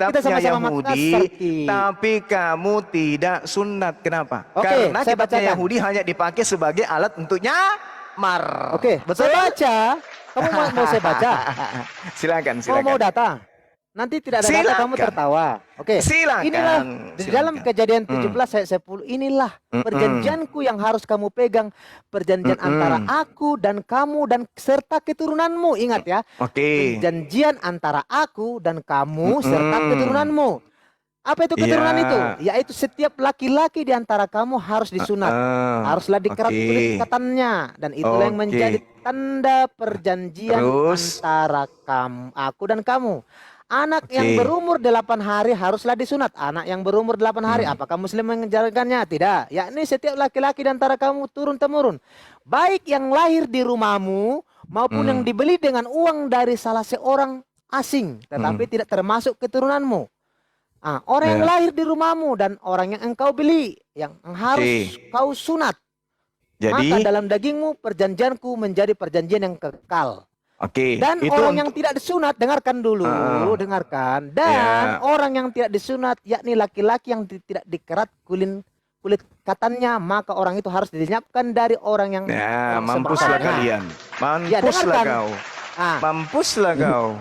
Kita kitabnya sama-sama Yahudi, Makassar, Ki. tapi kamu tidak sunat. Kenapa? Oke, Karena saya kitabnya bacakan. Yahudi hanya dipakai sebagai alat untuk nyamar. Oke, Betul? saya baca. Kamu mau saya baca? Silakan, Mau silakan. data? Nanti tidak ada data kamu Silakan. tertawa. Oke. Silakan. Inilah di dalam Silakan. Kejadian 17 ayat 10 inilah perjanjianku yang harus kamu pegang, perjanjian antara aku dan kamu dan serta keturunanmu. Ingat ya. Oke. Perjanjian antara aku dan kamu serta keturunanmu. Apa itu keturunan Ya. itu? Yaitu setiap laki-laki di antara kamu harus disunat. Haruslah dikerat kulit ikatannya. Dan itulah yang menjadi tanda perjanjian Terus? antara aku dan kamu. Anak yang berumur 8 hari haruslah disunat. Anak yang berumur 8 hari, apakah muslim mengajarkannya? Tidak. Yakni setiap laki-laki di antara kamu turun-temurun. Baik yang lahir di rumahmu maupun yang dibeli dengan uang dari salah seorang asing. Tetapi tidak termasuk keturunanmu. Orang yang lahir di rumahmu dan orang yang engkau beli, yang harus kau sunat. Jadi, maka dalam dagingmu perjanjianku menjadi perjanjian yang kekal. Dan itu orang yang tidak disunat, dengarkan dulu, dengarkan. Dan orang yang tidak disunat, yakni laki-laki yang tidak dikerat kulit katannya, maka orang itu harus dilenyapkan dari orang yang mampuslah kalian. Mampuslah kau. Mampuslah kau.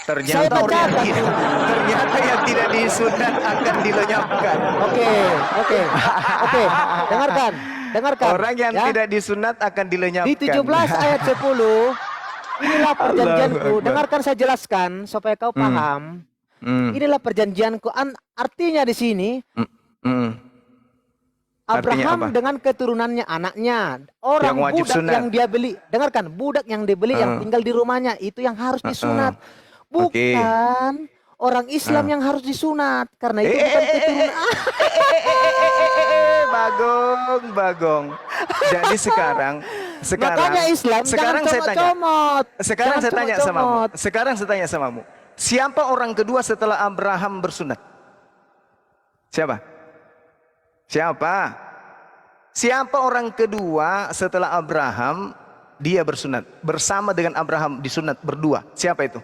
Ternyata yang tidak disunat akan dilenyapkan. Oke. Dengarkan. Orang yang tidak disunat akan dilenyapkan. Di 17 ayat 10, inilah perjanjianku. Dengarkan saya jelaskan supaya kau paham. Inilah perjanjianku. Artinya di sini, Abraham dengan keturunannya, anaknya, orang budak yang dia beli. Dengarkan, budak yang dibeli yang tinggal di rumahnya itu yang harus disunat. Bukan orang Islam yang harus disunat, karena itu bukan keturunan. Bagong. Jadi sekarang makanya Islam sekarang saya tanya samamu. Siapa orang kedua setelah Abraham bersunat? Siapa orang kedua setelah Abraham dia bersunat bersama dengan Abraham disunat berdua? Siapa itu?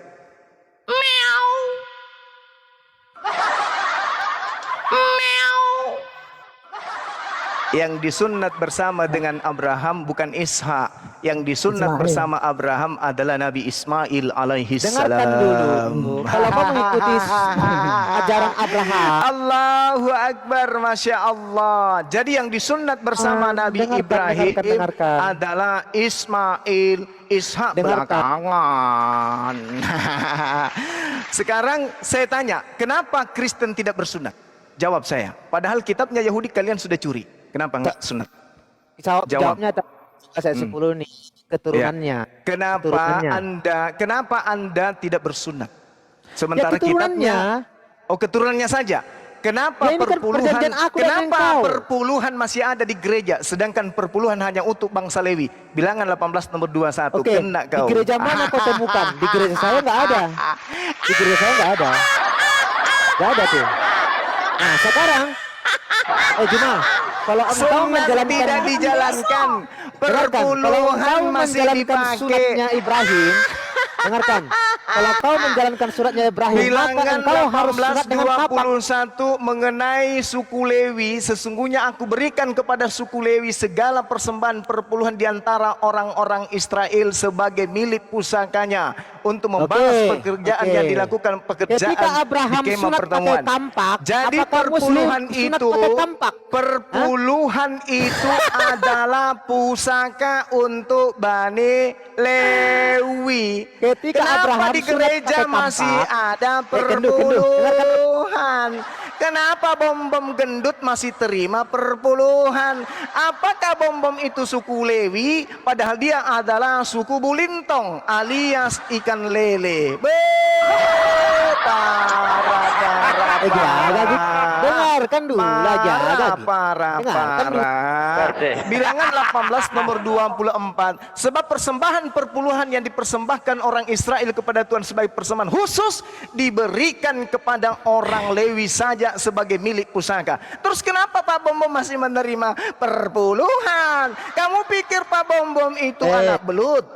Yang disunat bersama dengan Abraham bukan Ishak. Yang disunat bersama Abraham adalah Nabi Ismail alaihi salam. Dengarkan dulu. Kalau kamu mengikuti ajaran Abraham. Allahu Akbar, Masya Allah. Jadi yang disunat bersama Nabi Ibrahim adalah Ismail, Ishak belakangan. Sekarang saya tanya, kenapa Kristen tidak bersunat? Jawab saya. Padahal kitabnya Yahudi kalian sudah curi. Kenapa enggak sunat? Jawabnya ayat 10 nih, keturunannya. Kenapa Anda tidak bersunat? Sementara kitabnya keturunannya saja. Kenapa perpuluhan masih ada di gereja sedangkan perpuluhan hanya untuk bangsa Lewi? Bilangan 18 nomor 21. Kena kau. Di gereja mana kau temukan? Di gereja saya enggak ada. Di gereja saya enggak ada. Enggak ada tuh. Nah, sekarang gimana? Kalau engkau menjalankan tidak dijalankan, perpuluhan masih dipakai. Suratnya Ibrahim, dengarkan. Kalau kau menjalankan suratnya Ibrahim, maka engkau harus sunat dengan apa? 21 mengenai suku Lewi, sesungguhnya aku berikan kepada suku Lewi segala persembahan perpuluhan di antara orang-orang Israel sebagai milik pusakanya untuk membalas pekerjaan yang dilakukan pekerjaan di kemah pertemuan. Jadi perpuluhan itu adalah pusaka untuk Bani Lewi. Kenapa di gereja masih ada perpuluhan? Kenapa bom-bom gendut masih terima perpuluhan? Apakah bom-bom itu suku Lewi? Padahal dia adalah suku Bulintong alias ikan lele. Dengarkan dulu Bilangan 18 nomor 24. Sebab persembahan perpuluhan yang dipersembahkan orang Israel kepada Tuhan sebagai persembahan khusus diberikan kepada orang Lewi saja sebagai milik pusaka. Terus kenapa Pak Bom Bom masih menerima perpuluhan? Kamu pikir Pak Bom Bom itu anak belut?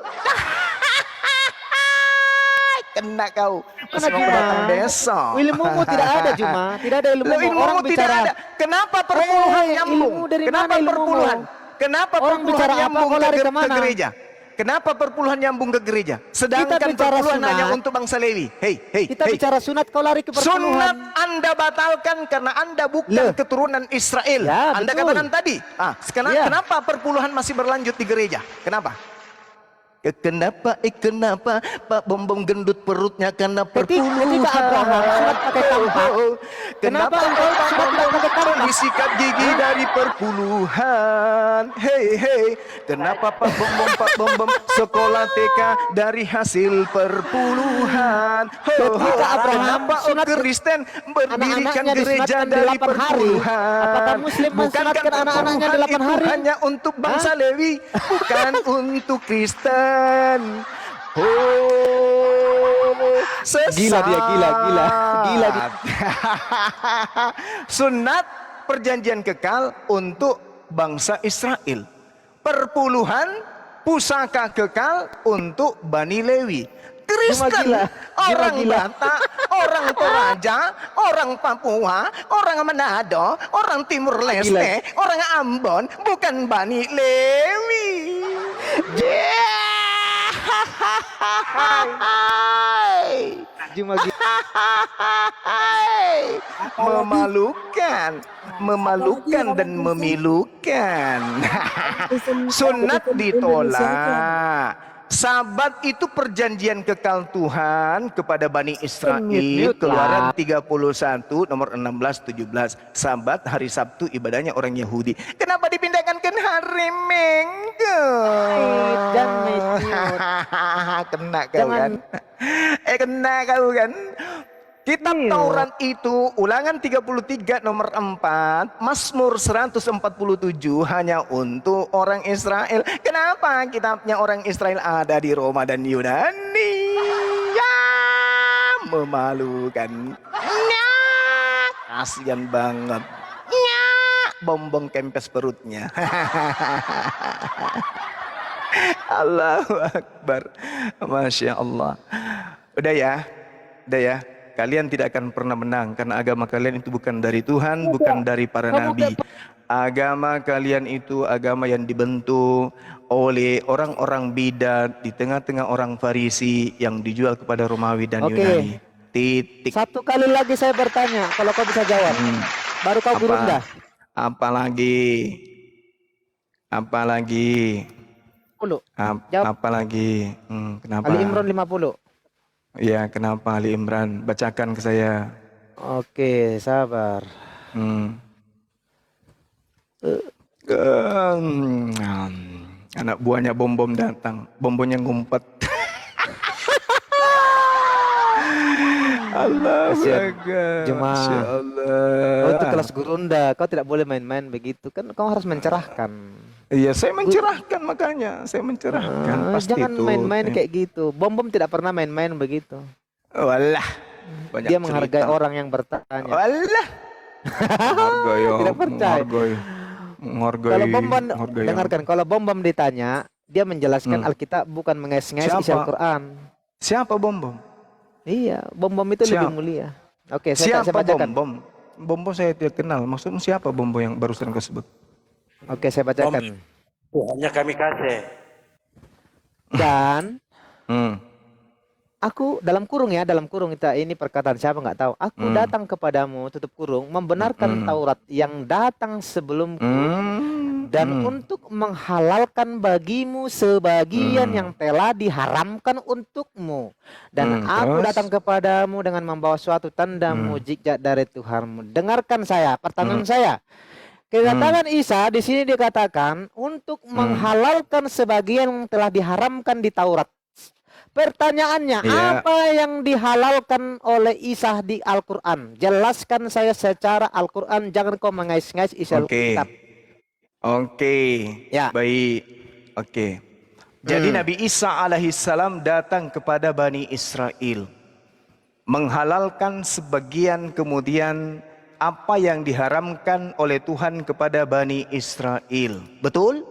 Kena kau. Mana Masih mau Juma? datang besok. Ilmumu tidak ada Juma, tidak ada ilmu. Loh, ilmumu Orang tidak bicara. ada. Kenapa perpuluhan nyambung? Ilmu dari Kenapa mana ilmumu? perpuluhan? Kenapa Orang perpuluhan bicara apa, nyambung kau lari ke kemana? gereja? Kenapa perpuluhan nyambung ke gereja? Sedangkan bicara perpuluhan sunat. hanya untuk bangsa Lewi. Hei. Kita bicara sunat, kau lari ke Sunat perpuluhan. Anda batalkan karena Anda bukan Loh. keturunan Israel. Ya, Anda betul. katakan tadi. Ya. Kenapa perpuluhan masih berlanjut di gereja? Kenapa? Kenapa Pak Bom gendut perutnya karena perpuluhan. Ketika Abraham sunat pakai kampak, kenapa engkau sunat tidak pakai kampak? Disikat gigi dari perpuluhan. Hei, kenapa Pak Bom sekolah TK dari hasil perpuluhan? Ketika Abraham kenapa sunat Kristen mendirikan anak-anaknya gereja disunatkan dari 8 hari. perpuluhan? Apakah Muslim mensunatkan anak-anaknya perpuluhan 8 hari? itu hanya untuk bangsa Lewi, bukan untuk Kristen. Sesat. Gila dia, gila dia. Sunat perjanjian kekal untuk bangsa Israel. Perpuluhan pusaka kekal untuk Bani Lewi. Kristen, gila. orang Gila. Batak, orang Toraja, orang Papua, orang Manado, orang Timur Leste, orang Ambon, bukan Bani Lewi. Cuma memalukan dan memilukan. Sunat ditolak. Sabat itu perjanjian kekal Tuhan kepada Bani Israel. Keluaran 31 nomor 16-17. Sabat hari Sabtu ibadahnya orang Yahudi. Kenapa dipindahkan ke hari Minggu? Kena kau kan? Kena kau kan? Kitab Taurat itu Ulangan 33 nomor 4, Mazmur 147 hanya untuk orang Israel. Kenapa kitabnya orang Israel ada di Roma dan Yunani? Ya, memalukan. Ya, kasihan banget. Ya, bombong kempes perutnya. Allahu Akbar. Masya Allah. Udah ya. Kalian tidak akan pernah menang karena agama kalian itu bukan dari Tuhan, bukan dari para nabi. Agama kalian itu agama yang dibentuk oleh orang-orang bidat di tengah-tengah orang Farisi yang dijual kepada Romawi dan Yunani. Titik. Satu kali lagi saya bertanya, kalau kau bisa jawab, baru kau berundah. Apalagi? 10. Jawab. Apalagi? Kenapa? Ali Imran 50. Ya, kenapa Ali Imran? Bacakan ke saya. Oke, sabar. Anak buahnya Bom datang. Bomnya ngumpet. Allah Cuma kau itu kelas gurunda, kau tidak boleh main-main begitu kan, kau harus mencerahkan. Iya, saya mencerahkan makanya, saya mencerahkan. Pasti Jangan itu. main-main kayak gitu. Bom tidak pernah main-main begitu. Walah, dia menghargai orang yang bertanya. Walah, Tidak percaya. Menghargai. Kalau Bom dengarkan, kalau Bom ditanya, dia menjelaskan Alkitab bukan mengais-ngais isi Al-Quran. Siapa Bom? Iya, Bom itu lebih mulia. Oke, saya bacakan. Bom saya tidak kenal. Maksudnya siapa Bom yang barusan kau sebut? Oke, saya bacakan. Hanya kami kasih. Dan aku dalam kurung kita ini perkataan siapa nggak tahu. Aku datang kepadamu tutup kurung membenarkan Taurat yang datang sebelumku dan untuk menghalalkan bagimu sebagian yang telah diharamkan untukmu. Dan aku datang kepadamu dengan membawa suatu tanda mukjizat dari Tuhanmu. Dengarkan saya, pertanyaan saya. Kedatangan Isa di sini dikatakan untuk menghalalkan sebagian yang telah diharamkan di Taurat. Pertanyaannya, apa yang dihalalkan oleh Isa di Al-Quran? Jelaskan saya secara Al-Quran, jangan kau mengais-ngais isi Alkitab. Oke. Ya. Baik. Oke. Jadi Nabi Isa alaihissalam datang kepada Bani Israel, menghalalkan sebagian kemudian apa yang diharamkan oleh Tuhan kepada Bani Israel. Betul?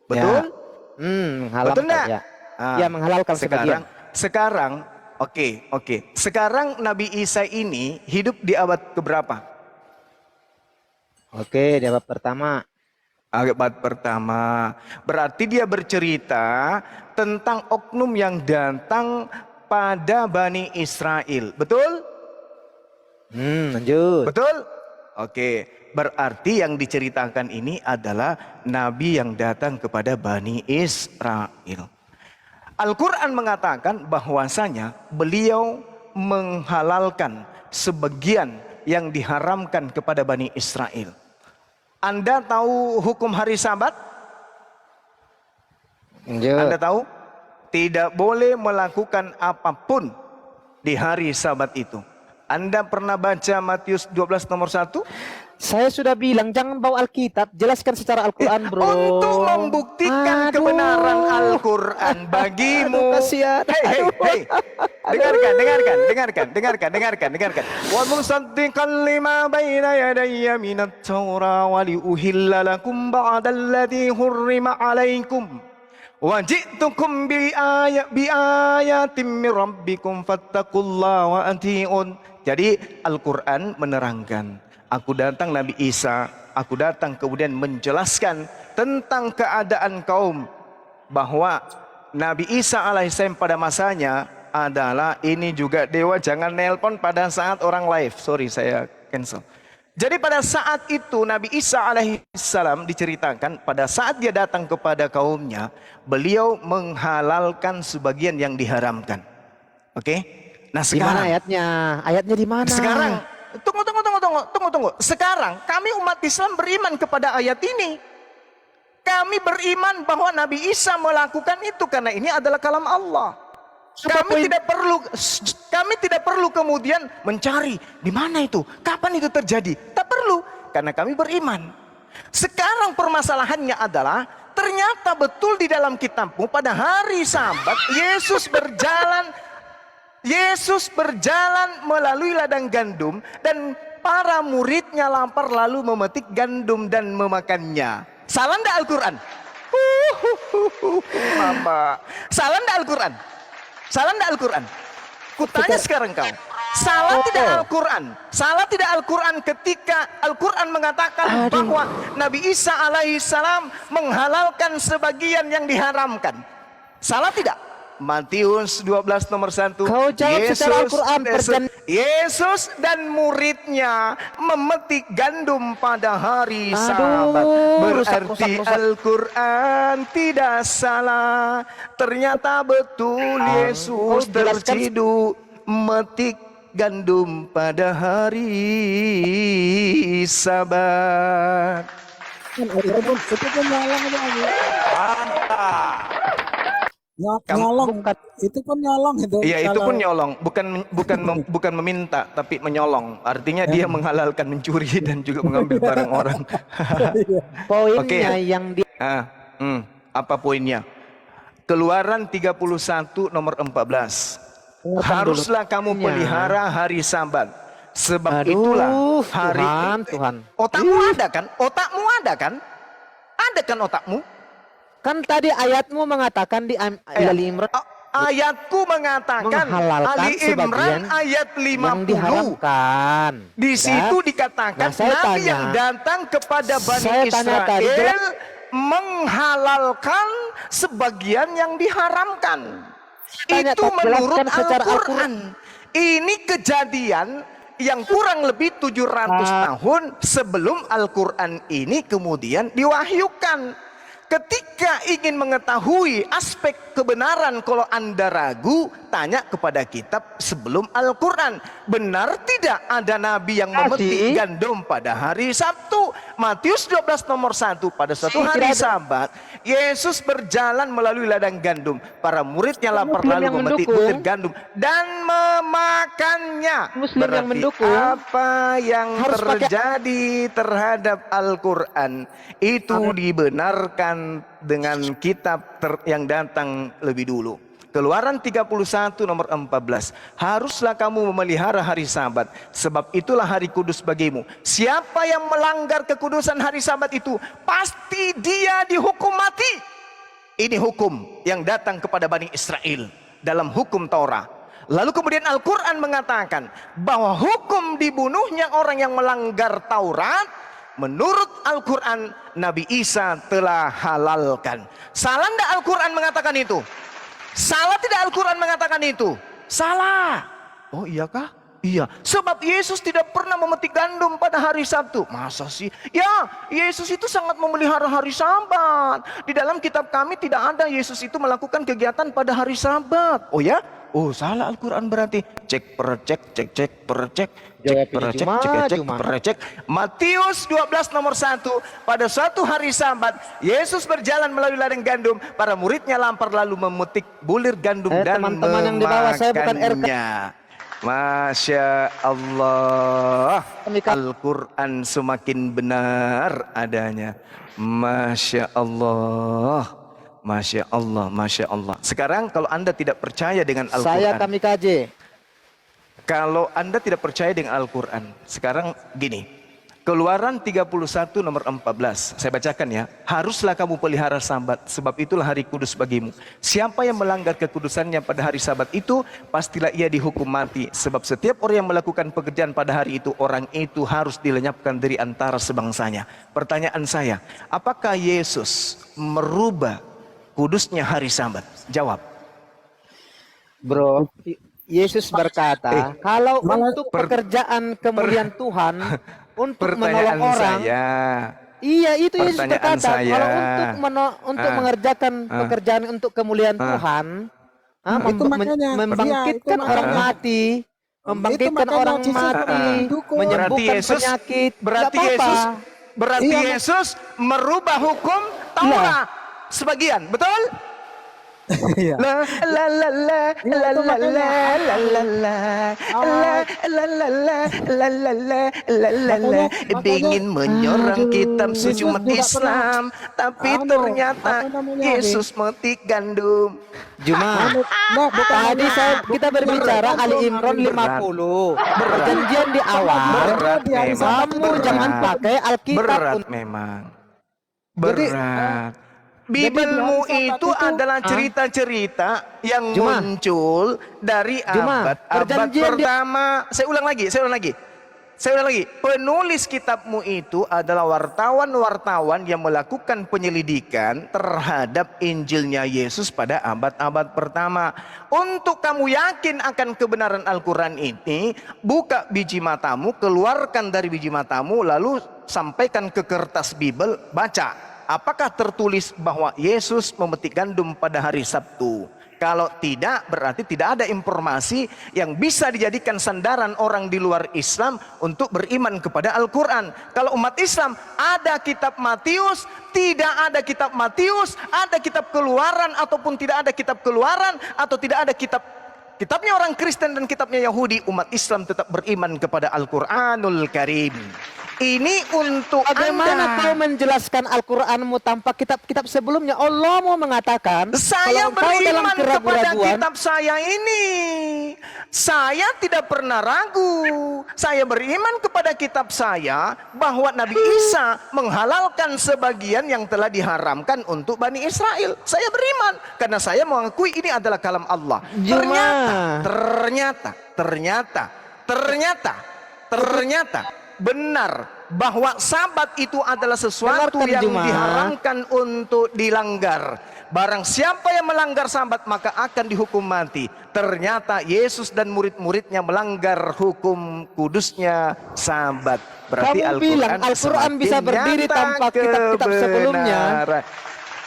Betul? Ya. Betul enggak? Ya. Ya, menghalalkan sebagian. Sekarang Oke. Sekarang Nabi Isa ini hidup di abad keberapa? Oke, di abad pertama. Abad pertama. Berarti dia bercerita tentang oknum yang datang pada Bani Israel. Betul? Lanjut. Betul? Oke. Berarti yang diceritakan ini adalah Nabi yang datang kepada Bani Israel. Al-Quran mengatakan bahwasanya beliau menghalalkan sebagian yang diharamkan kepada Bani Israel. Anda tahu hukum hari Sabat? Lanjut. Anda tahu? Tidak boleh melakukan apapun di hari Sabat itu. Anda pernah baca Matius 12 nomor 1? Saya sudah bilang jangan bawa Alkitab, jelaskan secara Al-Quran, bro. Untuk membuktikan Aduh. kebenaran Al-Quran bagimu. Aduh, kasihan. Hey. Dengarkan. Wa musaddiqan lima baina yadayya minat Taurah wa liuhilla lakum ba'dalladzi hurrima 'alaikum. Wa ji'tukum biayatin min rabbikum fattaqullaha wa ati'un. Jadi Al-Quran menerangkan, aku datang Nabi Isa, aku datang kemudian menjelaskan tentang keadaan kaum, bahwa Nabi Isa alaihissalam pada masanya adalah ini juga dewa. Jangan nelpon pada saat orang live, sorry saya cancel. Jadi pada saat itu Nabi Isa alaihissalam diceritakan pada saat dia datang kepada kaumnya, beliau menghalalkan sebagian yang diharamkan. Oke? Nah Di mana sekarang ayatnya? Ayatnya di mana? sekarang, tunggu. Sekarang kami umat Islam beriman kepada ayat ini. Kami beriman bahwa Nabi Isa melakukan itu karena ini adalah kalam Allah. Kami tidak perlu kemudian mencari di mana itu, kapan itu terjadi. Tak perlu, karena kami beriman. Sekarang permasalahannya adalah ternyata betul di dalam kitabmu pada hari Sabat Yesus berjalan melalui ladang gandum dan para muridnya lapar lalu memetik gandum dan memakannya. Salah enggak Al-Quran? Mama. Salah enggak Al-Quran? Salah enggak Al-Quran? Kutanya sekarang kau. Salah tidak Al-Quran? Salah tidak Al-Quran ketika Al-Quran mengatakan bahwa Nabi Isa alaihissalam menghalalkan sebagian yang diharamkan? Salah tidak? Matius 12 nomor 1. Kau jawab secara Al-Quran. Yesus dan muridnya memetik gandum pada hari Sabat. Berarti rusak. Al-Quran tidak salah. Ternyata betul Yesus terciduk memetik gandum pada hari Sabat. Itu pun nyolong aja. Mantap. Nyolong. Itu pun nyolong itu. Iya, itu Kalau- pun nyolong, bukan meminta, tapi menyolong. Artinya dia menghalalkan mencuri dan juga mengambil barang orang. Poinnya Oke. yang di Apa poinnya? Keluaran 31 nomor 14. Dengarkan Haruslah dulu. kamu pelihara hari Sabat. Sebab Aduh, itulah hari Tuhan. Otakmu ada kan? Otakmu ada kan? Ada kan otakmu? Kan tadi ayatmu mengatakan di Ali Imran Ayatku mengatakan menghalalkan Ali Imran sebagian ayat yang 50. diharamkan. Di situ Ya. dikatakan Nah, saya Nabi tanya- yang datang kepada Bani saya tanya tadi, Israel menghalalkan sebagian yang diharamkan. Tanya, Itu menurut jelaskan secara Al-Quran. Ini kejadian yang kurang lebih 700 tahun sebelum Al-Quran ini kemudian diwahyukan. Ketika ingin mengetahui aspek kebenaran, kalau Anda ragu, tanya kepada kitab sebelum Al-Quran. Benar tidak ada Nabi yang memetik gandum pada hari Sabtu? Matius 12 nomor 1, pada suatu hari Sabat, Yesus berjalan melalui ladang gandum. Para muridnya lapar Muslim lalu yang memetik mendukung. butir gandum dan memakannya. Muslim yang Berarti mendukung apa yang harus pakai- terjadi terhadap Al-Quran itu dibenarkan dengan kitab yang datang lebih dulu. Keluaran 31 nomor 14. Haruslah kamu memelihara hari Sabat, sebab itulah hari kudus bagimu. Siapa yang melanggar kekudusan hari Sabat itu, pasti dia dihukum mati. Ini hukum yang datang kepada Bani Israel dalam hukum Taurat. Lalu kemudian Al-Quran mengatakan bahwa hukum dibunuhnya orang yang melanggar Taurat, menurut Al-Quran Nabi Isa telah halalkan. Salah tidak Al-Quran mengatakan itu? Salah tidak Al-Quran mengatakan itu? Salah. Oh iyakah? Iya, sebab Yesus tidak pernah memetik gandum pada hari Sabtu. Masa sih? Ya, Yesus itu sangat memelihara hari Sabat. Di dalam kitab kami tidak ada Yesus itu melakukan kegiatan pada hari Sabat. Oh ya? Oh salah Al-Quran berarti. Cek percek, cek percek, cek percek, cek percek. Matius 12 nomor 1. Pada suatu hari Sabat, Yesus berjalan melalui ladang gandum. Para muridnya lapar lalu memetik bulir gandum dan teman-teman yang di bawah saya bukan RK. memakannya. Masya Allah, Al-Quran semakin benar adanya. Masya Allah. Masya Allah, Masya Allah. Sekarang kalau Anda tidak percaya dengan Al-Quran, Saya kamikaze. kalau Anda tidak percaya dengan Al-Quran, sekarang gini, Keluaran 31 nomor 14, saya bacakan ya. Haruslah kamu pelihara Sabat, sebab itulah hari kudus bagimu. Siapa yang melanggar kekudusannya pada hari Sabat itu, pastilah ia dihukum mati. Sebab setiap orang yang melakukan pekerjaan pada hari itu, orang itu harus dilenyapkan dari antara sebangsanya. Pertanyaan saya, apakah Yesus merubah kudusnya hari Sabat? Jawab. Bro, Yesus berkata, kalau untuk pekerjaan kemuliaan Tuhan, untuk menolong orang, iya itu Yesus Pertanyaan berkata, saya. kalau untuk mengerjakan pekerjaan untuk kemuliaan Tuhan, Itu makanya, membangkitkan iya, itu orang makanya. mati, membangkitkan makanya orang Yesus mati, dukung. menyembuhkan penyakit, berarti nggak apa-apa. Berarti Iya, Yesus merubah hukum Taurat sebagian, betul? Iya. La la la la la itu la makanya. la la la la la la la la la la la la la. Makanya- Ingin menyorong kitab suci Yesus umat juga Islam, tapi ternyata apa namanya, Yesus metik gandum. Juma, Nah, bukan tadi kita berbicara Ali Imran 50. Perjanjian di awal, Berat memang. kamu jangan pakai Alkitab Berat untuk memang. Jadi, Berat. jadi Bibelmu di hari itu Sabat adalah cerita-cerita yang Juma. muncul dari Juma, abad perjanjian pertama. Saya ulang lagi. Penulis kitabmu itu adalah wartawan-wartawan yang melakukan penyelidikan terhadap Injilnya Yesus pada abad-abad pertama. Untuk kamu yakin akan kebenaran Al-Quran ini, buka biji matamu, keluarkan dari biji matamu, lalu sampaikan ke kertas Bibel, baca. Apakah tertulis bahwa Yesus memetik gandum pada hari Sabtu? Kalau tidak, berarti tidak ada informasi yang bisa dijadikan sandaran orang di luar Islam untuk beriman kepada Al-Quran. Kalau umat Islam ada kitab Matius, tidak ada kitab Matius, ada kitab Keluaran ataupun tidak ada kitab Keluaran, atau tidak ada kitabnya orang Kristen dan kitabnya Yahudi, umat Islam tetap beriman kepada Al-Quranul Karim. Ini untuk bagaimana kau Anda. menjelaskan Al-Quranmu tanpa kitab-kitab sebelumnya? Allah mau mengatakan, Saya kalau kau dalam beriman kepada keraguan-raguan, kitab saya ini. Saya tidak pernah ragu. Saya beriman kepada kitab saya bahwa Nabi Isa menghalalkan sebagian yang telah diharamkan untuk Bani Israel. Saya beriman karena saya mengakui ini adalah kalam Allah. Juma. Ternyata benar bahwa Sabat itu adalah sesuatu Dengarkan, yang Juma. diharamkan untuk dilanggar. Barang siapa yang melanggar Sabat maka akan dihukum mati. Ternyata Yesus dan murid-muridnya melanggar hukum kudusnya Sabat. Berarti Kamu bilang Al-Quran bisa berdiri tanpa kitab-kitab sebelumnya.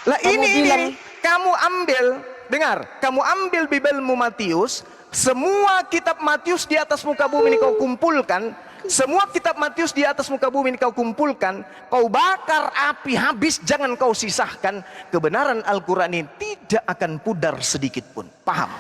Lah Kamu ini bilang- kamu ambil, dengar, kamu ambil Bibelmu Matius, semua kitab Matius di atas muka bumi ini kau kumpulkan. Semua kitab Matius di atas muka bumi ini kau kumpulkan, kau bakar api habis, jangan kau sisahkan. Kebenaran Al-Quran ini tidak akan pudar sedikit pun. Paham?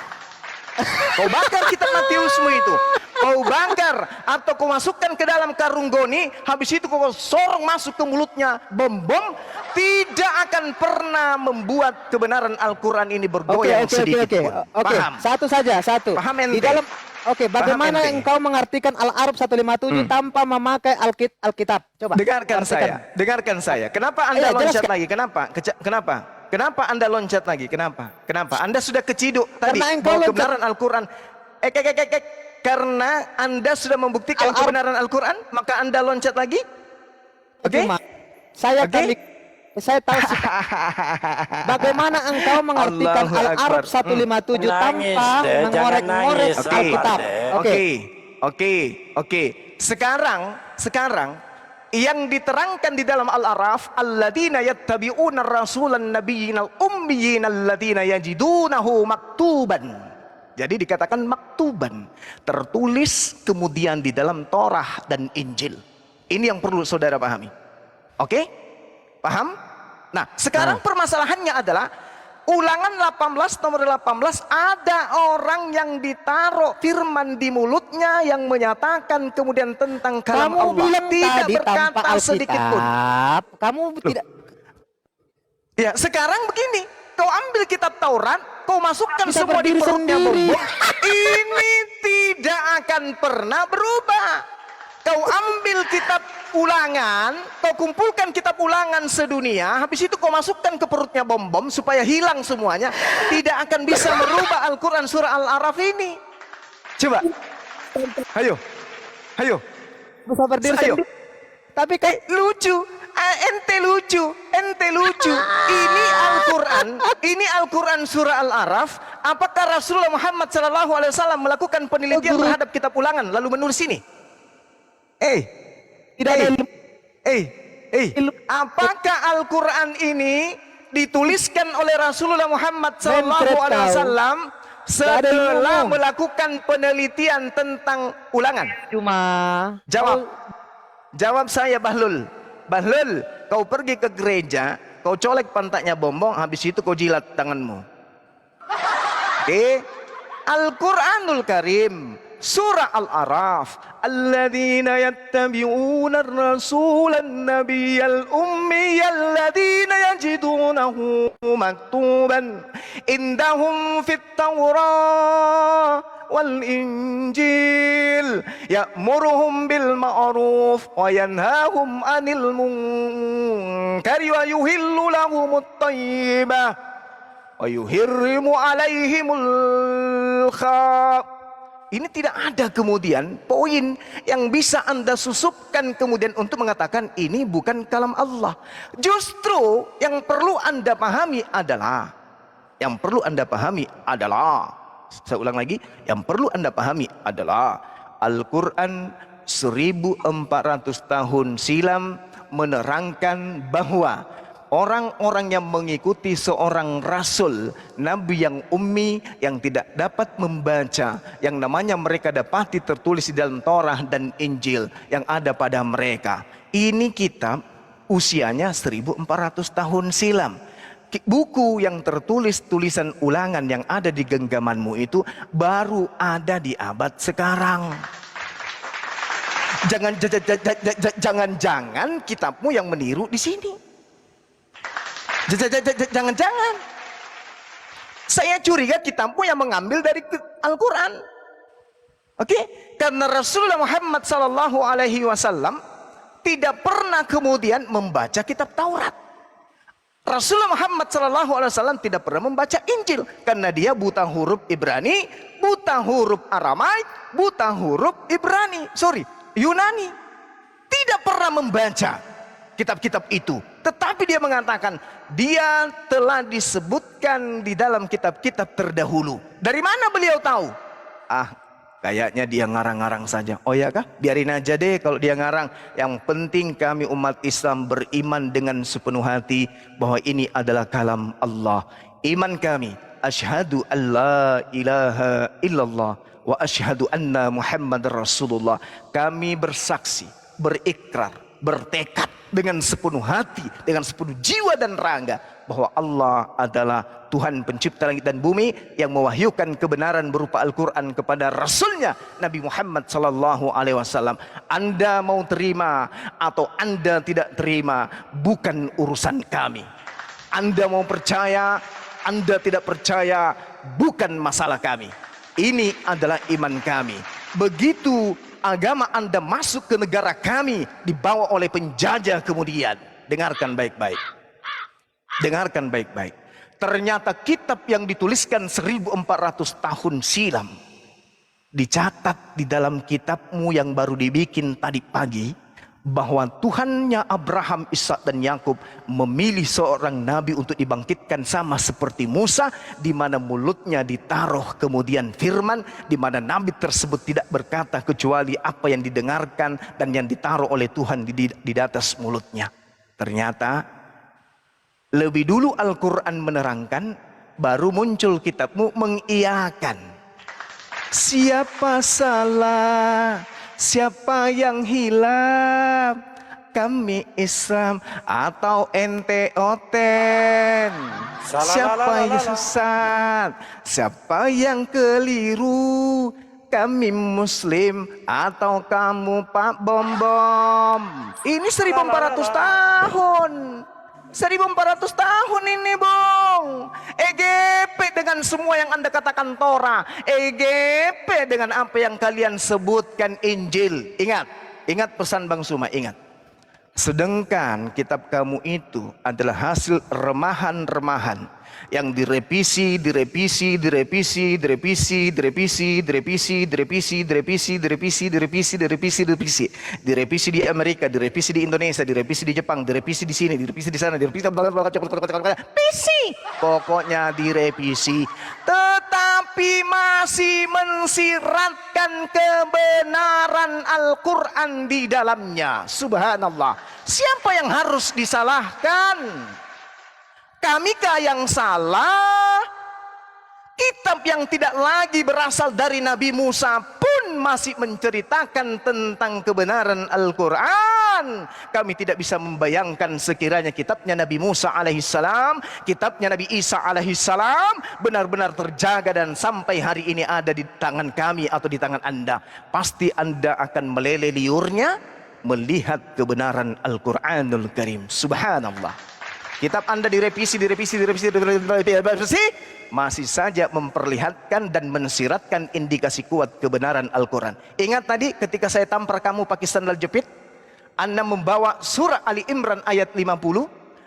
Kau bakar kitab Matiusmu itu, kau bakar atau kau masukkan ke dalam karung goni, habis itu kau sorong masuk ke mulutnya bom-bom, tidak akan pernah membuat kebenaran Al-Quran ini bergoyang sedikit pun. Oke, Paham? satu saja, satu. Paham Di ente? dalam bagaimana ente? engkau mengartikan Al-Arab 157 tanpa memakai Alkitab? Coba. Dengarkan artikan. dengarkan saya. Kenapa Anda Ayo, loncat jelaskan. lagi? Kenapa Anda loncat lagi? Kenapa? Anda sudah keciduk tadi Karena engkau bahwa loncat. kebenaran Al-Quran. Karena Anda sudah membuktikan Al-Araf. kebenaran Al-Quran, maka Anda loncat lagi. Oke? Cuma, saya Oke? saya tahu bagaimana engkau mengartikan Allahu Akbar. Al-Araf 157 Nangis, tanpa deh, jangan mengorek-ngorek nangis. Alkitab. Oke. Oke. Sekarang yang diterangkan di dalam Al-Araf, alladzina yattabi'una rasulan nabiyyinal ummiyyin alladzina yajidunahu maktuban. Jadi dikatakan maktuban, tertulis kemudian di dalam Torah dan Injil. Ini yang perlu saudara pahami. Oke? Paham? Nah, sekarang permasalahannya adalah Ulangan 18 nomor 18, ada orang yang ditaruh firman di mulutnya yang menyatakan kemudian tentang kalam Kamu Allah, bilang tidak tadi tanpa berkata sedikit pun. Alkitab, kamu tidak. Ya, sekarang begini, kau ambil kitab Taurat, kau masukkan Bisa semua di berdiri perutnya sendiri. bombong, ini tidak akan pernah berubah. Kau ambil kitab Ulangan, kau kumpulkan kitab Ulangan sedunia, habis itu kau masukkan ke perutnya bom-bom supaya hilang semuanya, tidak akan bisa merubah Al-Quran surah Al-Araf ini. Coba, ayo, Bisa berdiri ayo. sendiri. Tapi kan Lucu, ente lucu. Ini Al-Quran surah Al-Araf. Apakah Rasulullah Muhammad SAW melakukan penelitian terhadap kitab Ulangan lalu menulis ini? tidak ada ilmu. Apakah Al-Quran ini dituliskan oleh Rasulullah Muhammad Mentret SAW ada setelah ilmu. melakukan penelitian tentang Ulangan? Cuma Jawab saya, Bahlul. Bahlul, kau pergi ke gereja, kau colek pantatnya bombong, habis itu kau jilat tanganmu. Oke? Al-Quranul Karim, surah Al-Araf, alladzina yattabi'una ar-rasulan nabiyyal ummiyal ladzina yajidunahu maktuban indahum fit Tawrah wal Injil ya'muruhum bil ma'ruf wa yanhahum 'anil munkari wa yuhillu lahumut thayyibah wa yuharrimu 'alaihimul khaba'ith. Ini tidak ada kemudian poin yang bisa Anda susupkan kemudian untuk mengatakan ini bukan kalam Allah. Justru yang perlu Anda pahami adalah saya ulang lagi, yang perlu Anda pahami adalah Al-Quran 1400 tahun silam menerangkan bahwa orang-orang yang mengikuti seorang rasul, nabi yang ummi, yang tidak dapat membaca, yang namanya mereka dapati tertulis di dalam Torah dan Injil yang ada pada mereka. Ini kitab usianya 1400 tahun silam. Buku yang tertulis tulisan ulangan yang ada di genggamanmu itu baru ada di abad sekarang. Jangan-jangan kitabmu yang meniru di sini. Jangan-jangan. Saya curiga kitabmu yang mengambil dari Al-Quran. Oke? Karena Rasulullah Muhammad SAW tidak pernah kemudian membaca kitab Taurat. Rasulullah Muhammad SAW tidak pernah membaca Injil karena dia buta huruf Ibrani, buta huruf Aramaik, buta huruf Yunani. Tidak pernah membaca kitab-kitab itu. Tetapi dia mengatakan dia telah disebutkan di dalam kitab-kitab terdahulu. Dari mana beliau tahu? Kayaknya dia ngarang-ngarang saja. Oh ya kah? Biarin aja deh kalau dia ngarang. Yang penting kami umat Islam beriman dengan sepenuh hati bahwa ini adalah kalam Allah. Iman kami, asyhadu an la ilaha illallah wa asyhadu anna Muhammad Rasulullah. Kami bersaksi, berikrar, bertekad dengan sepenuh hati, dengan sepenuh jiwa dan raga bahwa Allah adalah Tuhan pencipta langit dan bumi yang mewahyukan kebenaran berupa Al-Quran kepada Rasulnya Nabi Muhammad SAW. Anda mau terima atau Anda tidak terima bukan urusan kami. Anda mau percaya, Anda tidak percaya bukan masalah kami. Ini adalah iman kami. Begitu agama Anda masuk ke negara kami dibawa oleh penjajah kemudian. Dengarkan baik-baik. Dengarkan baik-baik. Ternyata kitab yang dituliskan 1400 tahun silam Dicatat di dalam kitabmu yang baru dibikin tadi pagi, bahwa Tuhannya Abraham, Ishak dan Yakub memilih seorang nabi untuk dibangkitkan sama seperti Musa, di mana mulutnya ditaruh kemudian firman, di mana nabi tersebut tidak berkata kecuali apa yang didengarkan dan yang ditaruh oleh Tuhan di atas mulutnya. Ternyata lebih dulu Al-Quran menerangkan, baru muncul kitabmu mengiyakan. Siapa salah, siapa yang hilaf, kami Islam atau ente oten. Siapa yang sesat, siapa yang keliru, kami Muslim atau kamu Pak Bom Bom. Ini 1400 tahun. 1400 tahun ini, Bung. EGP dengan semua yang Anda katakan Torah, EGP dengan apa yang kalian sebutkan Injil. Ingat pesan Bang Suma, ingat. Sedangkan kitab kamu itu adalah hasil remahan-remahan yang direvisi di Amerika, direvisi di Indonesia, direvisi di Jepang, direvisi di sini, direvisi di sana, direvisi pokoknya direvisi, tetapi masih mensiratkan kebenaran Al-Quran di dalamnya. Subhanallah. Siapa yang harus disalahkan? Kamikah yang salah? Kitab yang tidak lagi berasal dari Nabi Musa pun masih menceritakan tentang kebenaran Al-Quran. Kami tidak bisa membayangkan sekiranya kitabnya Nabi Musa alaihissalam, kitabnya Nabi Isa alaihissalam benar-benar terjaga dan sampai hari ini ada di tangan kami atau di tangan Anda. Pasti Anda akan meleleh liurnya melihat kebenaran Al-Quranul Karim. Subhanallah. Kitab Anda direvisi, masih saja memperlihatkan dan mensiratkan indikasi kuat kebenaran Al-Quran. Ingat tadi ketika saya tampar kamu pakai sandal jepit, Anda membawa surah Ali Imran ayat 50.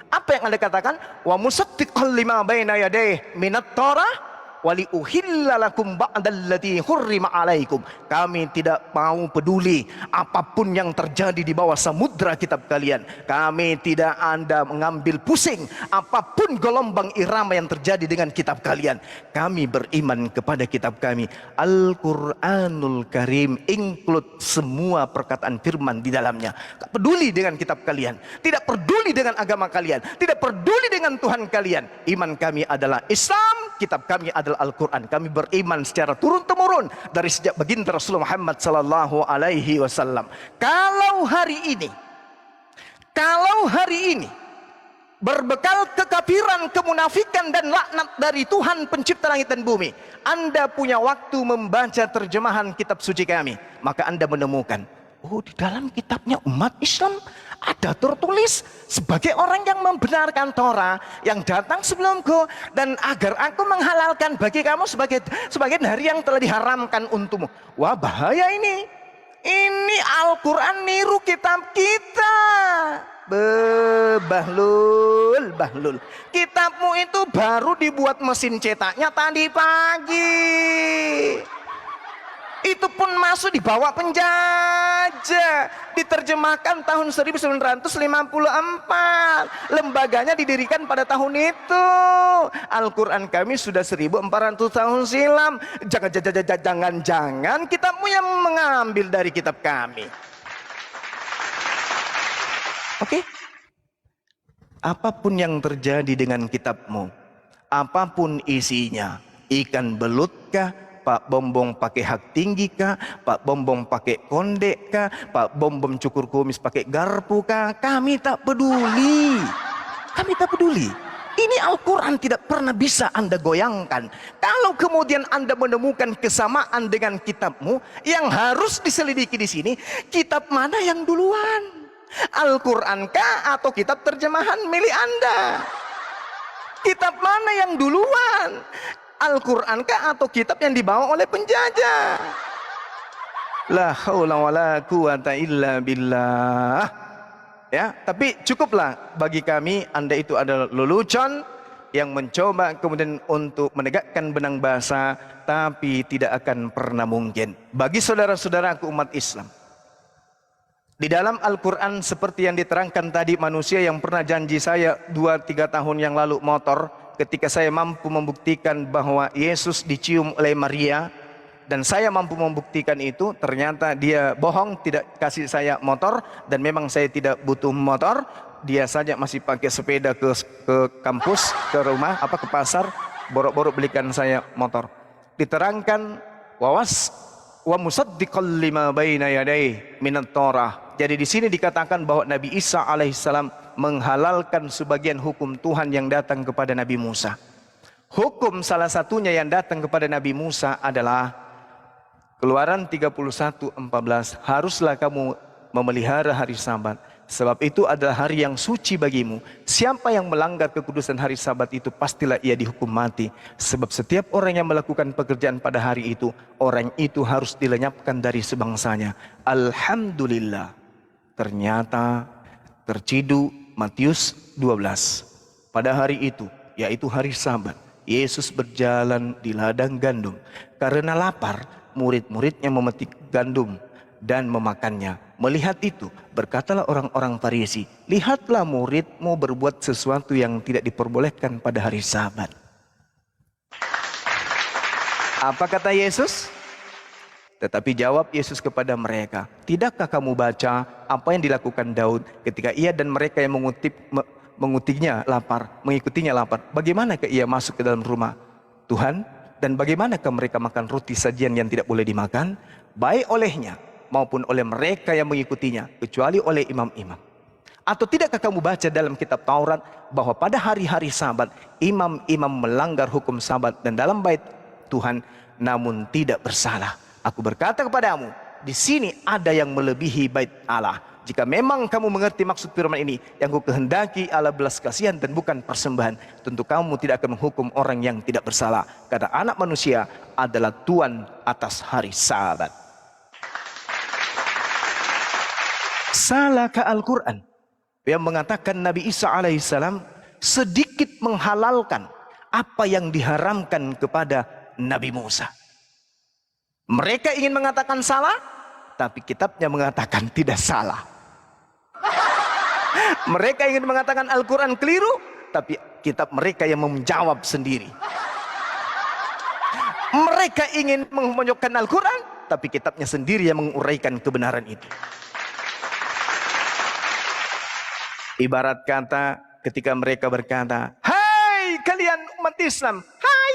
Apa yang Anda katakan? Wa musaddiqan lima baina yadayhi minat Torah wali uhillalakum ba'dallati hurrima alaikum. Kami tidak mau peduli apapun yang terjadi di bawah samudra kitab kalian. Kami tidak Anda mengambil pusing apapun gelombang irama yang terjadi dengan kitab kalian. Kami beriman kepada kitab kami Al-Quranul Karim, include semua perkataan firman di dalamnya. Tak peduli dengan kitab kalian, tidak peduli dengan agama kalian, tidak peduli dengan Tuhan kalian. Iman kami adalah Islam, kitab kami adalah Al-Quran. Kami beriman secara turun-temurun dari sejak baginda Rasulullah Muhammad sallallahu alaihi wasallam. Kalau hari ini berbekal kekafiran, kemunafikan dan laknat dari Tuhan pencipta langit dan bumi, Anda punya waktu membaca terjemahan kitab suci kami, maka Anda menemukan, oh, di dalam kitabnya umat Islam ada tertulis sebagai orang yang membenarkan Torah yang datang sebelumku, dan agar aku menghalalkan bagi kamu sebagian hari yang telah diharamkan untukmu. Wah, bahaya ini. Ini Al-Quran niru kitab kita. Bahlul. Kitabmu itu baru dibuat mesin cetaknya tadi pagi. Itu pun masuk di bawah penjajah. Diterjemahkan tahun 1954. Lembaganya didirikan pada tahun itu. Al-Quran kami sudah 1400 tahun silam. Jangan-jangan kitabmu yang mengambil dari kitab kami. Oke? Apapun yang terjadi dengan kitabmu, apapun isinya, ikan belutkah, Pak Bombong pakai hak tinggi kah, Pak Bombong pakai kondek kah, Pak Bombong cukur kumis pakai garpu kah, kami tak peduli. Kami tak peduli. Ini Al-Quran tidak pernah bisa Anda goyangkan. Kalau kemudian Anda menemukan kesamaan dengan kitabmu, yang harus diselidiki di sini, kitab mana yang duluan? Al-Quran kah atau kitab terjemahan milik Anda? Kitab mana yang duluan? Al-Quran kah atau kitab yang dibawa oleh penjajah? La haula wala quwata illa billah. Ya, tapi cukuplah bagi kami Anda itu adalah lelucon, yang mencoba kemudian untuk menegakkan benang basah, tapi tidak akan pernah mungkin. Bagi saudara-saudaraku umat Islam, di dalam Al-Quran seperti yang diterangkan tadi, manusia yang pernah janji saya 2-3 tahun yang lalu motor, ketika saya mampu membuktikan bahwa Yesus dicium oleh Maria, dan saya mampu membuktikan itu, ternyata dia bohong, tidak kasih saya motor, dan memang saya tidak butuh motor. Dia saja masih pakai sepeda ke kampus, ke rumah, ke pasar, borok-borok belikan saya motor. Diterangkan wa musaddiqal lima baina yadayhi minat Torah. Jadi di sini dikatakan bahwa Nabi Isa alaihissalam menghalalkan sebagian hukum Tuhan yang datang kepada Nabi Musa. Hukum salah satunya yang datang kepada Nabi Musa adalah Keluaran 31:14, haruslah kamu memelihara hari Sabat. Sebab itu adalah hari yang suci bagimu. Siapa yang melanggar kekudusan hari Sabat itu, pastilah ia dihukum mati. Sebab setiap orang yang melakukan pekerjaan pada hari itu, orang itu harus dilenyapkan dari sebangsanya. Alhamdulillah. Ternyata terciduk Matius 12. Pada hari itu, yaitu hari Sabat, Yesus berjalan di ladang gandum. Karena lapar, murid-muridnya memetik gandum dan memakannya. Melihat itu, berkatalah orang-orang Farisi, lihatlah muridmu berbuat sesuatu yang tidak diperbolehkan pada hari Sabat. Apa kata Yesus? Tetapi jawab Yesus kepada mereka, tidakkah kamu baca apa yang dilakukan Daud ketika ia dan mereka yang mengikutinya lapar? Bagaimanakah ia masuk ke dalam rumah Tuhan? Dan bagaimanakah mereka makan roti sajian yang tidak boleh dimakan? Baik olehnya maupun oleh mereka yang mengikutinya, kecuali oleh imam-imam. Atau tidakkah kamu baca dalam kitab Taurat bahwa pada hari-hari Sabat imam-imam melanggar hukum Sabat dan dalam bait Tuhan namun tidak bersalah? Aku berkata kepadamu, di sini ada yang melebihi bait Allah. Jika memang kamu mengerti maksud firman ini, yang ku kehendaki adalah belas kasihan dan bukan persembahan, tentu kamu tidak akan menghukum orang yang tidak bersalah, karena anak manusia adalah Tuhan atas hari Sabat. Salahkah Al-Quran yang mengatakan Nabi Isa alaihissalam sedikit menghalalkan apa yang diharamkan kepada Nabi Musa? Mereka ingin mengatakan salah, tapi kitabnya mengatakan tidak salah. Mereka ingin mengatakan Al-Quran keliru, tapi kitab mereka yang menjawab sendiri. Mereka ingin memojokkan Al-Quran, tapi kitabnya sendiri yang menguraikan kebenaran itu. Ibarat kata ketika mereka berkata, hai kalian umat Islam, hai,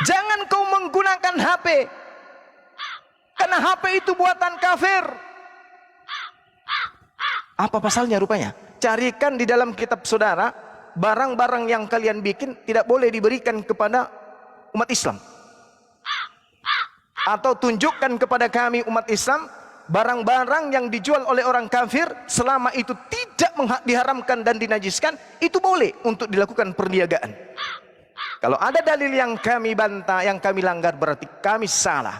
jangan kau menggunakan HP, karena HP itu buatan kafir. Apa pasalnya rupanya? Carikan di dalam kitab saudara, barang-barang yang kalian bikin tidak boleh diberikan kepada umat Islam. Atau tunjukkan kepada kami umat Islam, barang-barang yang dijual oleh orang kafir, selama itu tidak diharamkan dan dinajiskan, itu boleh untuk dilakukan perniagaan. Kalau ada dalil yang kami bantah, yang kami langgar, berarti kami salah.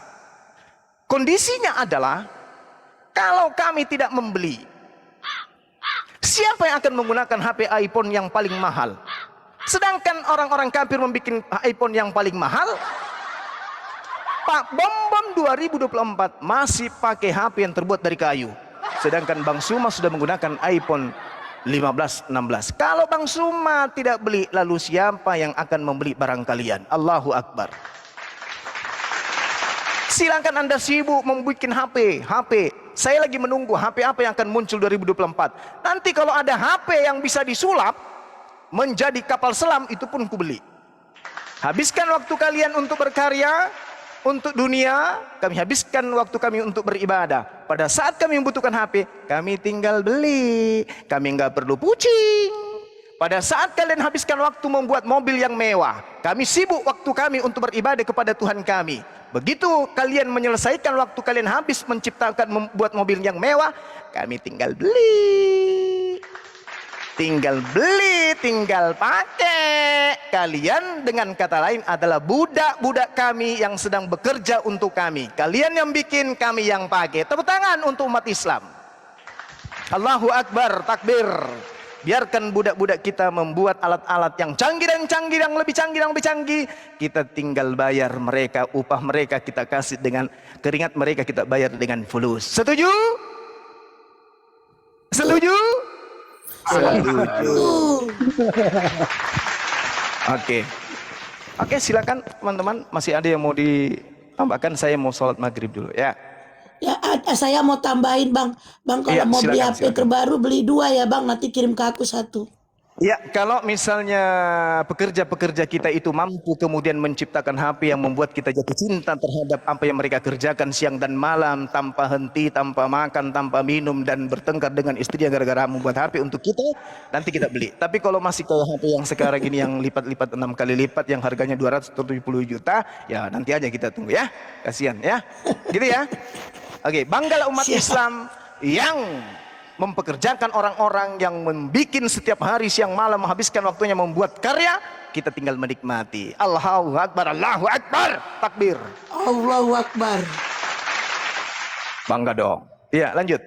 Kondisinya adalah, kalau kami tidak membeli, siapa yang akan menggunakan HP iPhone yang paling mahal? Sedangkan orang-orang kafir membuat iPhone yang paling mahal. Pak Bom 2024 masih pakai HP yang terbuat dari kayu. Sedangkan Bang Suma sudah menggunakan iPhone 15, 16. Kalau Bang Suma tidak beli, lalu siapa yang akan membeli barang kalian? Allahu Akbar. Silakan Anda sibuk membuat HP. Saya lagi menunggu HP apa yang akan muncul 2024. Nanti kalau ada HP yang bisa disulap menjadi kapal selam, itu pun kubeli. Habiskan waktu kalian untuk berkarya untuk dunia, kami habiskan waktu kami untuk beribadah. Pada saat kami membutuhkan HP, kami tinggal beli. Kami nggak perlu pucing. Pada saat kalian habiskan waktu membuat mobil yang mewah, kami sibuk waktu kami untuk beribadah kepada Tuhan kami. Begitu kalian menyelesaikan waktu kalian habis menciptakan membuat mobil yang mewah, kami tinggal beli. Tinggal pakai. Kalian dengan kata lain adalah budak-budak kami yang sedang bekerja untuk kami. Kalian yang bikin, kami yang pakai. Tepuk tangan untuk umat Islam. Allahu Akbar, takbir. Biarkan budak-budak kita membuat alat-alat yang canggih dan canggih, yang lebih canggih, yang lebih canggih. Kita tinggal bayar mereka, upah mereka kita kasih dengan keringat mereka, kita bayar dengan fulus. Setuju? Setuju? Setuju. Oke. Oke, silakan teman-teman. Masih ada yang mau ditambahkan? Saya mau sholat maghrib dulu ya. Ya, saya mau tambahin Bang. Bang kalau Iya, mau beli silakan, HP terbaru beli 2 ya Bang. Nanti kirim ke aku 1. Ya, kalau misalnya pekerja-pekerja kita itu mampu kemudian menciptakan HP yang membuat kita jatuh cinta terhadap apa yang mereka kerjakan siang dan malam tanpa henti, tanpa makan, tanpa minum, dan bertengkar dengan istrinya gara-gara membuat HP untuk kita, nanti kita beli. Tapi kalau masih ke HP yang sekarang ini yang lipat-lipat 6 kali lipat yang harganya 270 juta, ya nanti aja kita tunggu ya. Kasihan ya. Gitu ya. Oke, banggalah umat Islam yang mempekerjakan orang-orang yang membuat setiap hari siang malam menghabiskan waktunya membuat karya. Kita tinggal menikmati. Allahu Akbar, Allahu Akbar, takbir. Allahu Akbar. Bangga dong. Iya, lanjut.